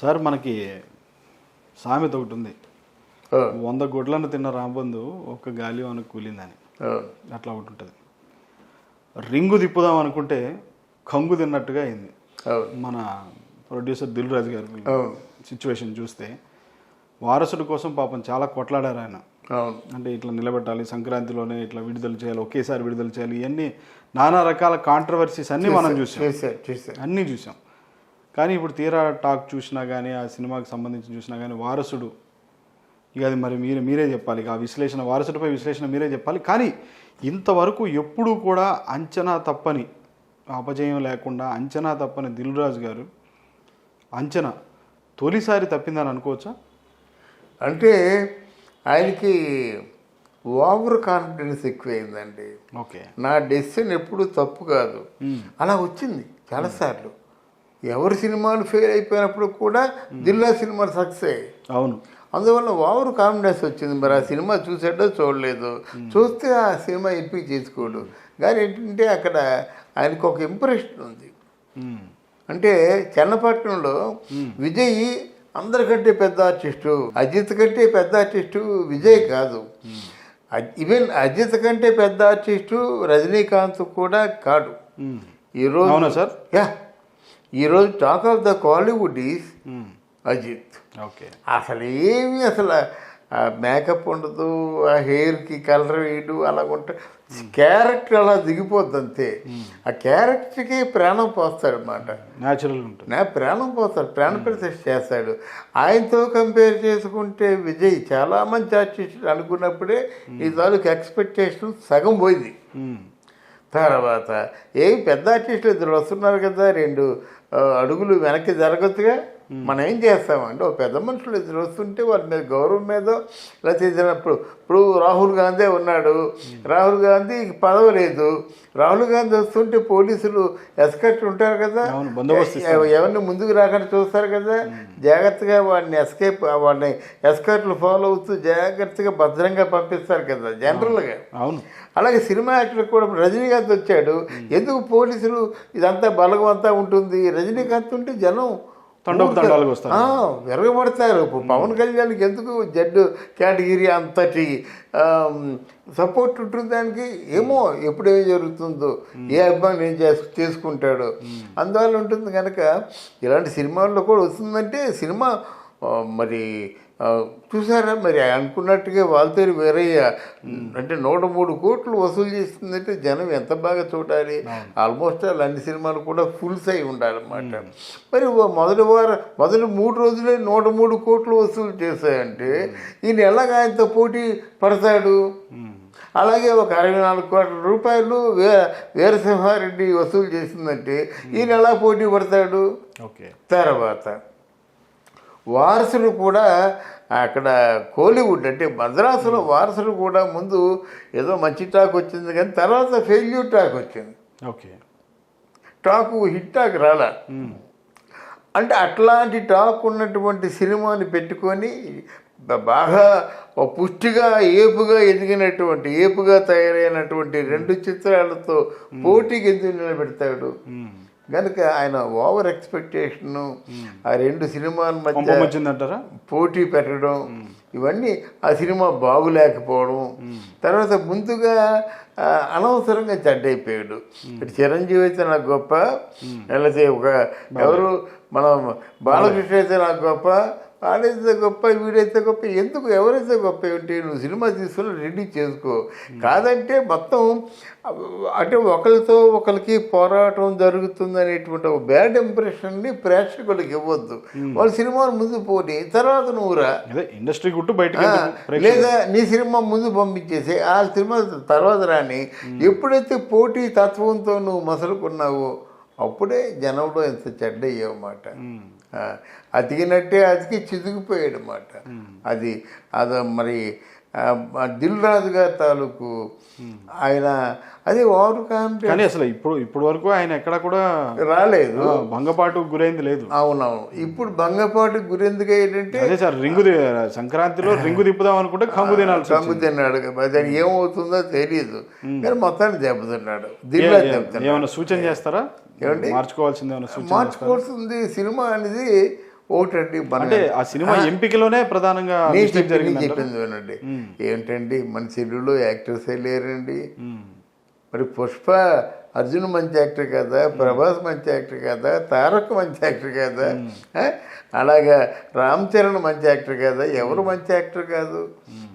Sir మనకి సామెత ఒకటి ఉంది. 100 గుడ్లను తిన్న రాంబందు ఒక్క గాలి వానకు కూలిందని. అట్లా ఒకటి ఉంటుంది. రింగు తిప్పుదాం అనుకుంటే కంగు తిన్నట్టుగా అయింది మన ప్రొడ్యూసర్ దిల్ రాజు గారి సిచ్యువేషన్ చూస్తే. వారసుడి కోసం పాపం చాలా కొట్లాడారు ఆయన. అంటే ఇట్లా నిలబెట్టాలి, సంక్రాంతిలోనే ఇట్లా విడుదల చేయాలి, ఒకేసారి విడుదల చేయాలి, ఇవన్నీ నానా రకాల కాంట్రవర్సీస్ అన్నీ మనం చూసాం, అన్నీ చూసాం. కానీ ఇప్పుడు తీరా టాక్ చూసినా కానీ, ఆ సినిమాకి సంబంధించి చూసినా కానీ వారసుడు, ఇక అది మరి మీరే చెప్పాలి. ఇక ఆ విశ్లేషణ, వారసుడిపై విశ్లేషణ మీరే చెప్పాలి. కానీ ఇంతవరకు ఎప్పుడూ కూడా అంచనా తప్పని, అపజయం లేకుండా అంచనా తప్పని దిల్ రాజు గారు అంచనా తొలిసారి తప్పిందని అనుకోవచ్చా? అంటే ఆయనకి ఓవర్ కాన్ఫిడెన్స్ ఎక్కువైందండి. ఓకే, నా డెసిషన్ ఎప్పుడు తప్పు కాదు, అలా వచ్చింది చాలాసార్లు. ఎవరి సినిమాలు ఫెయిల్ అయిపోయినప్పుడు కూడా దిల్లా సినిమాలు సక్సెస్ అయ్యాయి. అవును, అందువల్ల ఓవర్ కాన్ఫిడెన్స్ వచ్చింది. మరి ఆ సినిమా చూసాడో చూడలేదు, చూస్తే ఆ సినిమా ఎంపిక చేసుకోడు. కానీ ఏంటంటే అక్కడ ఆయనకు ఒక ఇంప్రెషన్ ఉంది. అంటే చెన్నపట్నంలో విజయ్ అందరికంటే పెద్ద ఆర్టిస్టు, అజిత్ కంటే పెద్ద ఆర్టిస్టు విజయ్ కాదు. ఈవెన్ అజిత్ కంటే పెద్ద ఆర్టిస్టు రజనీకాంత్ కూడా కాదు. ఈరోజు సార్ ఈరోజు talk of the Kollywood is Ajith. Okay, అసలు మేకప్ ఉండదు, ఆ హెయిర్కి కలర్ వేయడు, అలా ఉంటే క్యారెక్టర్ అలా దిగిపోద్ది అంతే. ఆ క్యారెక్టర్కి ప్రాణం పోస్తాడు అన్నమాట, న్యాచురల్గా ఉంటుంది. ప్రాణం పోస్తాడు, ప్రాణ ప్రతిష్ఠ చేస్తాడు. ఆయనతో కంపేర్ చేసుకుంటే విజయ్ చాలా మంచి ఆర్టిస్ట్ అనుకున్నప్పుడే ఈ తాలూకు ఎక్స్పెక్టేషన్ సగం పోయింది. తర్వాత పెద్ద ఆర్టిస్టులు ఇద్దరు వస్తున్నారు కదా, 2 అడుగులు వెనక్కి జరగచ్చుగా. మనం ఏం చేస్తామంటే ఓ పెద్ద మనుషులు ఇద్దరు వస్తుంటే వాళ్ళ మీద గౌరవం మీద ఇలా చేసినప్పుడు, ఇప్పుడు రాహుల్ గాంధీ ఉన్నాడు, రాహుల్ గాంధీకి పదవి లేదు, రాహుల్ గాంధీ వస్తుంటే పోలీసులు ఎస్కర్ట్ ఉంటారు కదా, ఎవరిని ముందుకు రాకుండా చూస్తారు కదా, జాగ్రత్తగా వాడిని ఎస్కర్ట్లు ఫాలో అవుతూ జాగ్రత్తగా భద్రంగా పంపిస్తారు కదా జనరల్గా. అవును, అలాగే సినిమా యాక్టర్ కూడా రజనీకాంత్ వచ్చాడు, ఎందుకు పోలీసులు ఇదంతా బలగం అంతా ఉంటుంది, రజనీకాంత్ ఉంటే జనం విరగబడతారు. ఇప్పుడు పవన్ కళ్యాణ్కి ఎందుకు జడ్డు కేటగిరీ అంతటి సపోర్ట్ ఉంటుంది దానికి. ఏమో ఎప్పుడేం జరుగుతుందో, ఏ అబ్బాయి నేను చేసుకుంటాడో, అందువల్ల ఉంటుంది. కనుక ఇలాంటి సినిమాల్లో కూడా వస్తుందంటే సినిమా మరి చూసారా, మరి అనుకున్నట్టుగా వాళ్ళతో వేరయ్య అంటే 103 కోట్లు వసూలు చేస్తుందంటే జనం ఎంత బాగా చూడాలి. ఆల్మోస్ట్ అన్ని సినిమాలు కూడా ఫుల్స్ అయి ఉండాలన్నమాట. మరి మొదటి 3 రోజులే 103 కోట్లు వసూలు చేశాయంటే ఈయన ఎలాగ ఆయనతో పోటీ పడతాడు? అలాగే ఒక 64 కోట్ల రూపాయలు వీరసింహారెడ్డి వసూలు చేసిందంటే ఈయన ఎలా పోటీ పడతాడు? తర్వాత వారసులు కూడా అక్కడ కోలీవుడ్ అంటే మద్రాసులో వారసులు కూడా ముందు ఏదో మంచి టాక్ వచ్చింది, కానీ తర్వాత ఫెయిల్యూర్ టాక్ వచ్చింది. ఓకే, టాకు హిట్ టాక్ రాలా. అంటే అట్లాంటి టాక్ ఉన్నటువంటి సినిమాని పెట్టుకొని బాగా పుష్టిగా ఏపుగా ఎదిగినటువంటి, ఏపుగా తయారైనటువంటి 2 చిత్రాలతో పోటీకి ఎందుకు నిలబెడతాడు? కనుక ఆయన ఓవర్ ఎక్స్పెక్టేషను, ఆ 2 సినిమాల మధ్య పోటీ పెట్టడం, ఇవన్నీ ఆ సినిమా బాగులేకపోవడం. తర్వాత ముందుగా అనవసరంగా చెడ్డైపోయాడు. చిరంజీవి అయితే నాకు గొప్ప, లేకపోతే ఎవరు మన బాలకృష్ణ అయితే నాకు గొప్ప, వాడైతే గొప్ప, వీడైతే గొప్ప. ఎందుకు ఎవరైతే గొప్ప ఏంటి? నువ్వు సినిమా తీసుకుని రెడీ చేసుకో. కాదంటే మొత్తం అంటే ఒకరికి పోరాటం జరుగుతుంది అనేటువంటి ఒక బ్యాడ్ ఇంప్రెషన్ని ప్రేక్షకులకు ఇవ్వద్దు. వాళ్ళ సినిమాలు ముందు పోనీ తర్వాత నువ్వురా, ఇండస్ట్రీ గుట్టు బయట, లేదా నీ సినిమా ముందు పంపించేసి ఆ సినిమా తర్వాత రాని. ఎప్పుడైతే పోటీ తత్వంతో నువ్వు మసలుకున్నావో అప్పుడే జనంలో ఎంత చెడ్డ అయ్యావన్నమాట. అతికినట్టే అతికి చితికిపోయాడు అన్నమాట. అది మరి దిల్ రాజు గారి తాలూకు ఆయన అది ఓవర్ కాన్ఫిడెన్స్. కానీ అసలు ఇప్పుడు వరకు ఆయన ఎక్కడ కూడా రాలేదు, భంగపాటు గురైంది లేదు. అవునవును, ఇప్పుడు భంగపాటు గురెందుకు ఏంటంటే అదే సార్, సంక్రాంతిలో రింగు తిప్పుదాం అనుకుంటే కంగు తిన్నాడు. దానికి ఏమవుతుందో తెలియదు, కానీ మొత్తాన్ని దెబ్బతిన్నాడు. దిల్ రాజు దెబ్బతిన్నాడు. ఏమైనా సూచన చేస్తారా? ఏమండి మార్చుకోవాల్సింది? మార్చుకోవాల్సింది సినిమా అనేది ఒకటండి మన అంటే ఆ సినిమా ఎంపికలోనే ప్రధానంగా mistake జరిగింది అంటారా? చెప్పింది వినండి. ఏంటండి మన తెలుగులో యాక్టర్సే లేరండి. మరి పుష్ప అర్జున్ మంచి యాక్టర్ కదా, ప్రభాస్ మంచి యాక్టర్ కదా, తారక్ మంచి యాక్టర్ కదా, అలాగా రామ్ చరణ్ మంచి యాక్టర్ కదా, ఎవరు మంచి యాక్టర్ కాదు,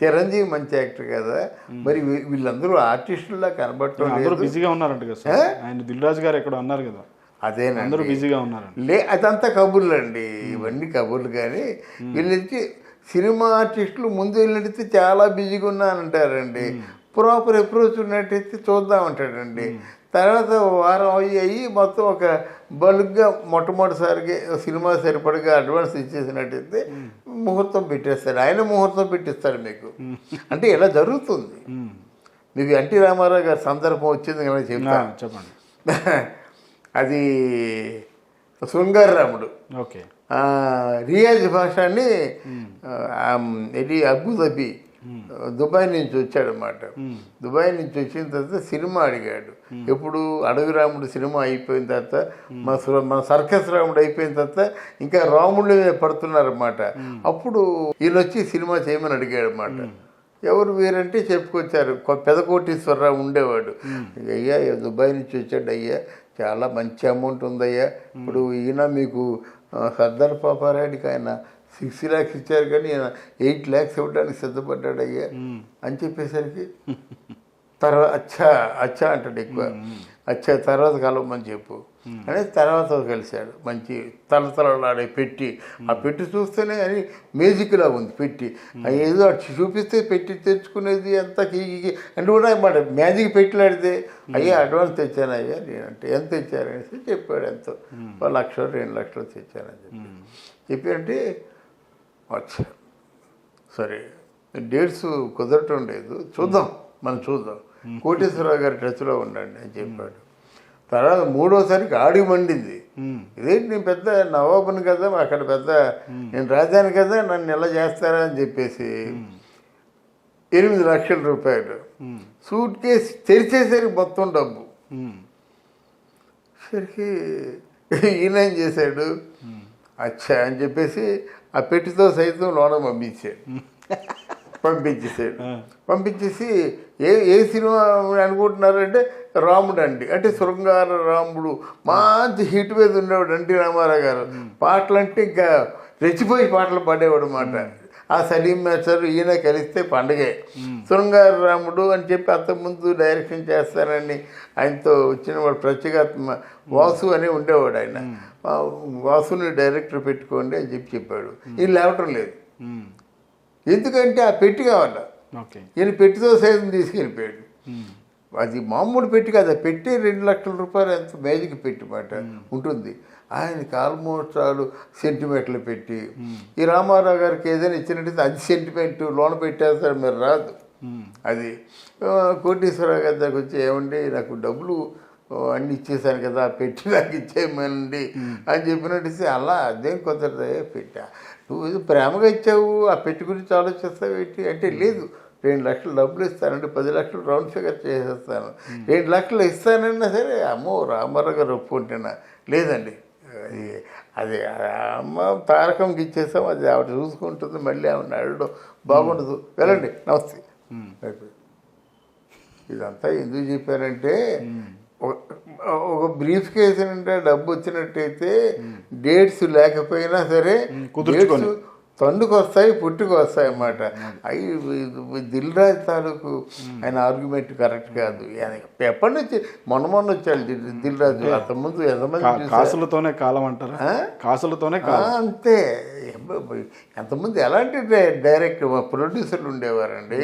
చిరంజీవి మంచి యాక్టర్ కదా, మరి వీళ్ళందరూ ఆర్టిస్టుల్లా కనబడటం అందరూ లేదు. బిజీగా ఉన్నారంట కదా సార్, ఆయన దిల్ రాజు గారు ఎక్కడ అన్నారు కదా, అదేనండి అందరూ బిజీగా ఉన్నారు. అదంతా కబుర్లు అండి, ఇవన్నీ కబుర్లు. కానీ వీళ్ళకి సినిమా ఆర్టిస్టులు ముందు వెళ్ళినట్టయితే చాలా బిజీగా ఉన్నానంటారండి, ప్రాపర్ అప్రోచ్ ఉన్నట్టయితే చూద్దామంటాడండి. తర్వాత వారం అయ్యి మొత్తం ఒక బల్క్గా మొట్టమొదటిసారిగా సినిమా సరిపడగా అడ్వాన్స్ ఇచ్చేసినట్టయితే ముహూర్తం పెట్టేస్తాడు, ఆయన ముహూర్తం పెట్టిస్తాడు మీకు. అంటే ఇలా జరుగుతుంది. మీకు ఎన్టీ రామారావు గారి సందర్భం వచ్చింది కదా చెప్తాను, చెప్పండి. అది శృంగార రాముడు. ఓకే. రియాజ్ భాషని ఇది అబుదాబి దుబాయ్ నుంచి వచ్చాడనమాట. దుబాయ్ నుంచి వచ్చిన తర్వాత సినిమా అడిగాడు. ఎప్పుడు అడవి రాముడు సినిమా అయిపోయిన తర్వాత, మన సర్కస్ రాముడు అయిపోయిన తర్వాత ఇంకా రాముడు పడుతున్నారన్నమాట. అప్పుడు ఈయన వచ్చి సినిమా చేయమని అడిగాడు అన్నమాట. ఎవరు వీరంటే చెప్పుకొచ్చారు, పెదకోటీశ్వరరావు ఉండేవాడు. అయ్యా దుబాయ్ నుంచి వచ్చాడు అయ్యా, చాలా మంచి అమౌంట్ ఉందయ్యా, ఇప్పుడు ఈయన మీకు సర్దార్ పాపారాయుడికి ఆయన 6 lakhs ఇచ్చారు కానీ ఈయన 8 lakhs ఇవ్వడానికి సిద్ధపడ్డాడు అయ్యా అని చెప్పేసరికి తర్వాత అచ్చా అంటాడు ఎక్కువ. అచ్చా తర్వాత కలవమని చెప్పు అని తర్వాత కలిశాడు. మంచి తలతలలాడే పెట్టి, ఆ పెట్టి చూస్తేనే అని మ్యూజిక్లా ఉంది పెట్టి, ఏదో అటు చూపిస్తే పెట్టి తెచ్చుకునేది అంతా కీకి అంటే కూడా అన్నమాట. మ్యాజిక్ పెట్టిలాడితే అయ్యా అడ్వాన్స్ తెచ్చాను అయ్యా నేనంటే, ఎంత తెచ్చారనేసి చెప్పాడు. ఎంతో 1 లక్ష 2 లక్షలు తెచ్చానని చెప్పి అంటే వచ్చా సరే డేట్స్ కుదరటం లేదు, చూద్దాం మనం చూద్దాం, కోటేశ్వరరావు గారి టచ్లో ఉండండి అని చెప్పాడు. తర్వాత 3వసారికి ఆడి మండింది, ఇదేంటి నేను పెద్ద నవాబుని కదా, అక్కడ పెద్ద నేను రాజాను కదా, నన్ను ఎలా చేస్తారా అని చెప్పేసి 8 లక్షల రూపాయలు సూట్ కేసు తెరిచేసరికి మొత్తం డబ్బు. సరికి ఈయన ఏం చేశాడు, అచ్చా అని చెప్పేసి ఆ పెట్టితో సైతం లోన పంపించేసాడు. పంపించేసి ఏ సినిమా అనుకుంటున్నారంటే రాముడు అండి, అంటే శృంగార రాముడు మంచి హిట్ మీద ఉండేవాడు ఎన్టీ రామారావు గారు. పాటలు అంటే ఇంకా రెచ్చిపోయి పాటలు పాడేవాడు అన్నమాట. ఆ సలీం మాస్టర్ ఈయన కలిస్తే పండగే. శృంగార రాముడు అని చెప్పి అంతకుముందు డైరెక్షన్ చేస్తానని ఆయనతో వచ్చిన వాడు ప్రత్యేకాత్మ వాసు అని ఉండేవాడు. ఆయన వాసుని డైరెక్టర్ పెట్టుకోండి అని చెప్పాడు. ఈయన లేవటం లేదు, ఎందుకంటే ఆ పెట్టి కావాలా. ఈయన పెట్టితో సైతం తీసుకెళ్ళిపోయాడు. అది మామూలు పెట్టి కాదు, పెట్టి 2 లక్షల రూపాయలు ఎంత మ్యాజిక్ పెట్టి మాట ఉంటుంది. ఆయనకి ఆల్మోస్ట్ ఆల్ సెంటిమెంట్లు పెట్టి, ఈ రామారావు గారికి ఏదైనా ఇచ్చినట్టయితే అది సెంటిమెంట్ లోన పెట్టేస్తారు, మీరు రాదు. అది కోటేశ్వరరావు గారి దగ్గర వచ్చి ఏమండి నాకు డబ్బులు అన్నీ ఇచ్చేసాను కదా, పెట్టి నాకు ఇచ్చేయమనండి అని చెప్పినట్టు, అలా అదేం కుదరదే పెట్టా, నువ్వు ఏదో ప్రేమగా ఇచ్చావు, ఆ పెట్టి గురించి ఆలోచిస్తావు ఏంటి అంటే, లేదు 2 లక్షలు డబ్బులు ఇస్తానండి, 10 లక్షలు రౌండ్ ఫిగర్ చేసేస్తాను, 2 లక్షలు ఇస్తానన్నా సరే అమ్మో రామారావు గారు ఒప్పుకుంటున్నా, లేదండి అది అమ్మ తారకంకి ఇచ్చేస్తాం, అది ఆవిడ చూసుకుంటుంది, మళ్ళీ ఆవిడ అడగడం బాగుండదు, వెళ్ళండి నమస్తే. ఇదంతా ఎందుకు చెప్పారంటే, ఒక బ్రీఫ్ కేసు అంటే డబ్బు వచ్చినట్టయితే డేట్స్ లేకపోయినా సరే డేట్స్ తండుకు వస్తాయి, పుట్టుకు వస్తాయి అన్నమాట. అవి దిల్ రాజు తాలూకు ఆయన ఆర్గ్యుమెంట్ కరెక్ట్ కాదు. ఎప్పటి నుంచి మొన్న వచ్చాడు దిల్ రాజు, అంతకుముందు ఎంతమంది కాసులతోనే కాలం అంటారా, కాసులతోనే అంతే. ఎంతమంది ఎలాంటి డైరెక్టర్ ప్రొడ్యూసర్లు ఉండేవారండి.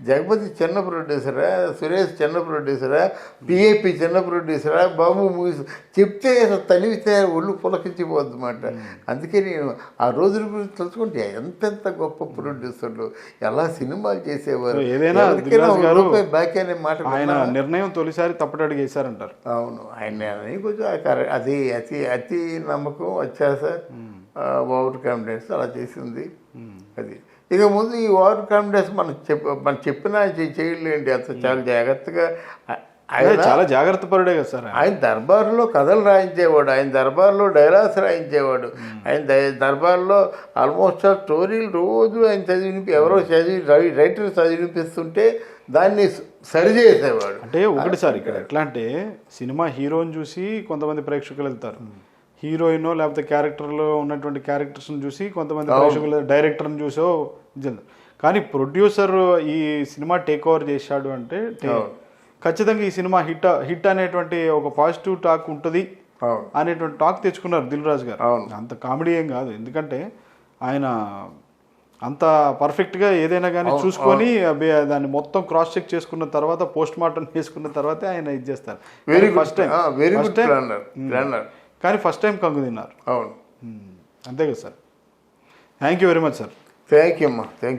జగపతి చిన్న ప్రొడ్యూసరా, సురేష్ చిన్న ప్రొడ్యూసరా, పిఏపి చిన్న ప్రొడ్యూసరా, బాబు మూవీస్ చెప్తే తనివితే ఒళ్ళు పులకించిపోద్ది అన్నమాట. అందుకే నేను ఆ రోజుల గురించి తెలుసుకుంటే ఎంతెంత గొప్ప ప్రొడ్యూసర్లు ఎలా సినిమాలు చేసేవారు, బాకీ అనే మాట. ఆయన నిర్ణయం తొలిసారి తప్పటడుగు వేశారంటారు. అవును, ఆయన కొంచెం అది అతి నమ్మకం వచ్చాస ఓవర్ కాన్ఫిడెన్స్ అలా చేసింది. అది ఇక ముందు ఈ ఓవర్ కాన్ఫిడెన్స్ మనం చెప్పినా చేయలేండి, అంత చాలా జాగ్రత్తగా చాలా జాగ్రత్త పరుడే కదా సార్ ఆయన. ఆయన దర్బార్లో కథలు రాయించేవాడు, ఆయన దర్బార్లో డైలాగ్స్ రాయించేవాడు, ఆయన దర్బార్లో ఆల్మోస్ట్ ఆ స్టోరీలు రోజు ఆయన చదివి ఎవరో రైటర్ చదివినిపిస్తుంటే దాన్ని సరిచేసేవాడు. అంటే ఒకటి సార్ ఇక్కడ ఎట్లా అంటే సినిమా హీరోని చూసి కొంతమంది ప్రేక్షకులు వెళ్తారు, హీరోయిన్ లేకపోతే క్యారెక్టర్లో ఉన్నటువంటి క్యారెక్టర్స్ని చూసి కొంతమంది ప్రేక్షకులు, డైరెక్టర్ని చూసో కానీ ప్రొడ్యూసర్ ఈ సినిమా టేక్ ఓవర్ చేశాడు అంటే ఖచ్చితంగా ఈ సినిమా హిట్ అనేటువంటి ఒక పాజిటివ్ టాక్ ఉంటుంది అనేటువంటి టాక్ తెచ్చుకున్నారు దిల్ రాజు గారు. అంత కామెడీ ఏం కాదు, ఎందుకంటే ఆయన అంత పర్ఫెక్ట్గా ఏదైనా కానీ చూసుకొని దాన్ని మొత్తం క్రాస్ చెక్ చేసుకున్న తర్వాత పోస్ట్ మార్టం చేసుకున్న తర్వాతే ఆయన ఇది చేస్తారు. కానీ ఫస్ట్ టైం కంగు తిన్నారు. అవును, అంతే కదా sir. Thank you very much sir. Thank you అమ్మా, థ్యాంక్ యూ.